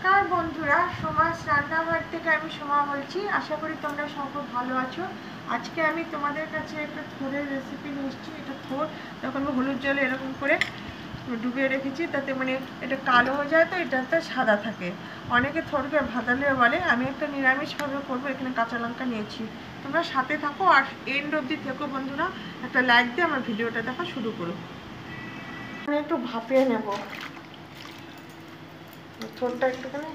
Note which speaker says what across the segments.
Speaker 1: নমস্কার বন্ধুরা, সোমাস রান্নাঘর থেকে আমি সোমা বলছি। আশা করি তোমরা সব ভালো আছো। আজকে আমি তোমাদের কাছে একটা থোড়ের রেসিপি নিয়ে এসেছি। এটা থোড় যখন আমি হলুদ জলে এরকম করে ডুবিয়ে রেখেছি, তাতে মানে এটা কালো হয়ে যায়, তো এটাতে সাদা থাকে। অনেকে থোড়কে ভাজালেও বলে। আমি একটা নিরামিষভাবে করবো। এখানে কাঁচা লঙ্কা নিয়েছি। তোমরা সাথে থাকো আর এন্ড অবধি থেকো বন্ধুরা। একটা লাইক দিয়ে আমার ভিডিওটা দেখা শুরু করো। আমি একটু ভাপিয়ে নেবো থোড়টা, একটুখানি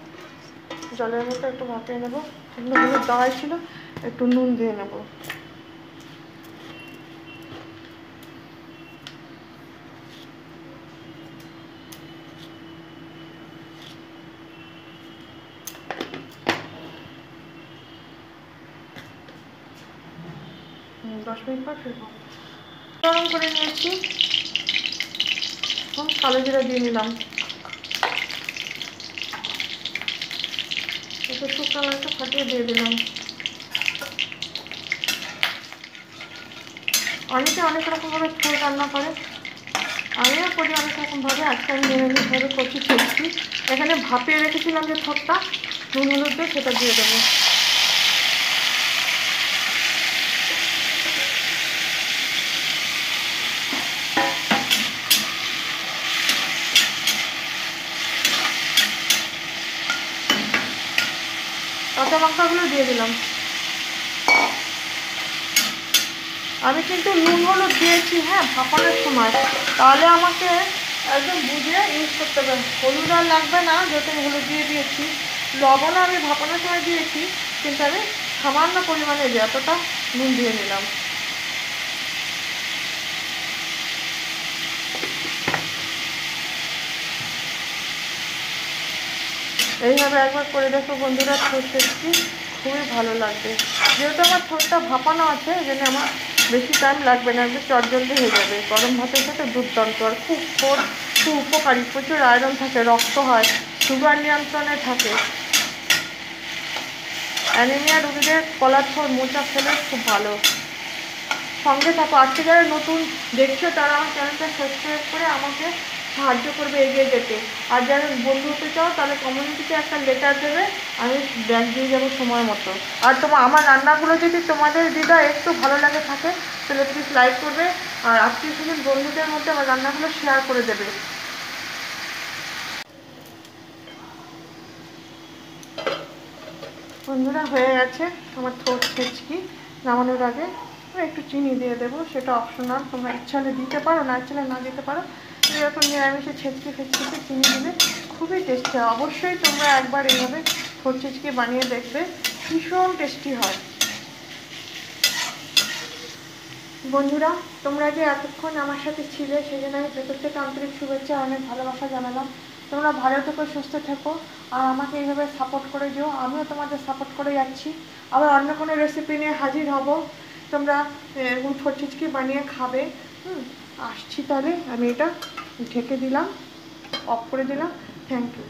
Speaker 1: জলের মধ্যে একটু ভাপিয়ে নেবো। এগুলো হলুদ দেওয়াই ছিল, একটু নুন দিয়ে নেবো। দশ মিনিট পর ফিরবো। গরম করে নিয়েছি, কালো জিরা দিয়ে নিলাম, একটু শুকনো লঙ্কা ফাটিয়ে দিয়ে দিলাম। অনেকে অনেক রকমভাবে থোড় রান্না করে, আমিও করি অনেক রকমভাবে। আজকে আমি নিরামিষভাবে করছি। ছেড়ছি এখানে ভাপিয়ে রেখেছিলাম যে থোড়টা নুন হলুদ দিয়ে, সেটা দিয়ে দেবো। কাঁচা লঙ্কাগুলো দিয়ে দিলাম। আমি কিন্তু নুন হলুদ দিয়েছি, হ্যাঁ, ভাপানোর সময়। তাহলে আমাকে একদম বুঝে ইউজ করতে হবে। হলুদ আর লাগবে না, যেহেতু আমি হলুদ দিয়ে দিয়েছি। লবণও আমি ভাপানোর সময় দিয়েছি, কিন্তু আমি সামান্য পরিমাণে যতটা নুন দিয়ে নিলাম। এইভাবে একবার করে দেখো বন্ধুরা, থোড় টেস্টি খুবই ভালো লাগবে। যেহেতু আমার থোড়টা ভাপানো আছে, এই জন্য আমার বেশি টাইম লাগবে না, একটু চটজলদি হয়ে যাবে। গরম ভাতের সাথে দুর্দান্ত। আর থোড় খুব উপকারী, প্রচুর আয়রন থাকে, রক্ত হয়, সুগার নিয়ন্ত্রণে থাকে। অ্যানিমিয়া রোগীদের কলার থোড় মোচা খেলে খুব ভালো। সঙ্গে থাকো। আজকে যারা নতুন দেখছো তারা আমার চ্যানেলটা সাবস্ক্রাইব করে আমাকে সাহায্য করবে এগিয়ে যেতে। আর যারা বন্ধু হতে চাও তাহলে কমিউনিটিতে একটা লেটার দেবে, আমি ব্যাগ দিয়ে যাবো সময় মতো। আর আমার রান্নাগুলো যদি তোমাদের দিদা একটু ভালো লাগে থাকে, তাহলে প্লিজ লাইক করবে। আর আত্মীয় স্বজন বন্ধুদের মধ্যে আমার রান্নাগুলো শেয়ার করে দেবে। বন্ধুরা, হয়ে গেছে আমার থোড় ছেঁচকি। নামানোর আগে একটু চিনি দিয়ে দেবো, সেটা অপশনাল। তোমরা ইচ্ছা হলে দিতে পারো, না ইচ্ছা হলে না দিতে পারো। এরকম নিরামিষে ছেঁচকিতে চিনি দিলে খুবই টেস্টি হয়। অবশ্যই তোমরা একবার এইভাবে থোড় ছেঁচকি বানিয়ে দেখবে, ভীষণ টেস্টি হয়। বন্ধুরা, তোমরা যে এতক্ষণ আমার সাথে ছিলে, সেই জন্য আমি ভেতর থেকে আন্তরিক শুভেচ্ছা, অনেক ভালোবাসা জানালাম। তোমরা ভালো থেকো, সুস্থ থেকো, আর আমাকে এইভাবে সাপোর্ট করে যেও। আমিও তোমাদের সাপোর্ট করে যাচ্ছি। আবার অন্য কোনো রেসিপি নিয়ে হাজির হব। তোমরা এরকম থোড় ছিচকি বানিয়ে খাবে। আসছি তাহলে। আমি এটা ঢেকে দিলাম, অফ করে দিলাম। Thank you.